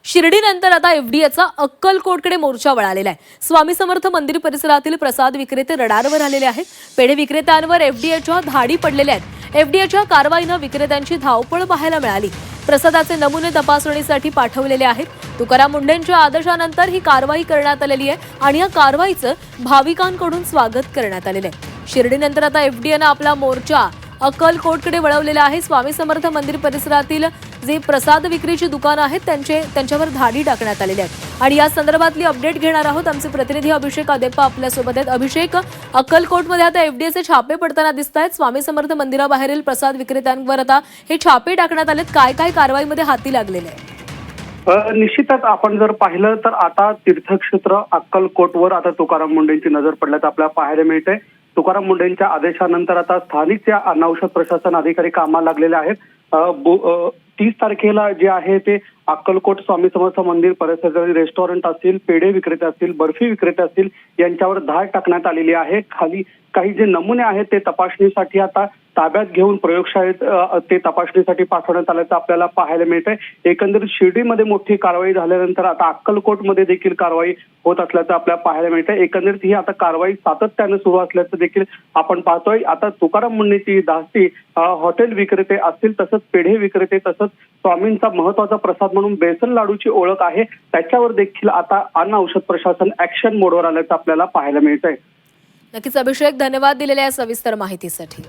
शिर्डीनंतर आता एफडीएचा अक्कलकोटकडे मोर्चा वळालेला आहे। स्वामी समर्थ मंदिर परिसरातील प्रसाद विक्रेते रडारवर आलेले आहेत। पेढे विक्रेत्यांवर एफडीएच्या धाडी पडलेल्या आहेत। एफडीएच्या कारवाईने विक्रेत्यांची धावपळ पाहायला मिळाली। प्रसादाचे नमुने तपासणीसाठी पाठवलेले आहेत। तुकाराम मुंढेंच्या आदेशानंतर ही कारवाई करण्यात आलेली आहे आणि या कारवाईचं भाविकांकडून स्वागत करण्यात आलेलं आहे। शिर्डीनंतर आता एफडीएने आपला मोर्चा अक्कलकोटकडे वळवलेला आहे। स्वामी समर्थ मंदिर परिसरातील जे प्रसाद विक्रीची दुकानं आहेत त्यांच्यावर धाडी टाकण्यात आलेली आहे आणि या संदर्भातली अपडेट घेणार आहोत। आमचे प्रतिनिधी अभिषेक अदेप्पा आपल्या सोबत आहेत। अभिषेक, अक्कलकोटमध्ये आता एफडीएचे छापे पडताना दिसत आहेत। स्वामी समर्थ मंदिराबाहेरील प्रसाद विक्रेत्यांवर आता हे छापे टाकण्यात आलेत। काय काय कारवाईमध्ये हाती लागलेले आहे? निश्चितच आपण जर पाहिलं तर आता तीर्थक्षेत्र अक्कलकोटवर आता तुकाराम मुंढेंची नजर पडल्याचं आपल्याला पाहायला मिळतंय। तुकाराम मुंढेंच्या आदेशानंतर आता स्थानिक जे अनौषध प्रशासन अधिकारी कामाला लागलेले आहेत। 30 तारखेला जे आहे ते अक्कलकोट स्वामी समर्थ मंदिर परिसरातील रेस्टॉरंट असतील, पेढे विक्रेते असतील, बर्फी विक्रेते असतील यांच्यावर धाड टाकण्यात आलेली आहे। खाली काही जे नमुने आहेत ते तपासणीसाठी आता ताब्यात घेऊन प्रयोगशाळेत ते तपासणीसाठी पाठवण्यात आल्याचं आपल्याला पाहायला मिळतंय। एकंदरीत शिर्डीमध्ये मोठी कारवाई झाल्यानंतर आता अक्कलकोटमध्ये देखील कारवाई होत असल्याचं आपल्याला पाहायला मिळतंय। एकंदरीत ही आता कारवाई सातत्याने सुरू असल्याचं देखील आपण पाहतोय। आता तुकाराम मुंढेंची धास्ती हॉटेल विक्रेते असतील, तसंच पेढे विक्रेते, तसंच स्वामींचा महत्वाचा प्रसाद म्हणून बेसन लाडूची ओळख आहे त्याच्यावर देखील आता अन्न औषध प्रशासन ऍक्शन मोडवर आल्याचं आपल्याला पाहायला मिळतंय। नक्कीच अभिषेक, धन्यवाद दिलेल्या या सविस्तर माहितीसाठी।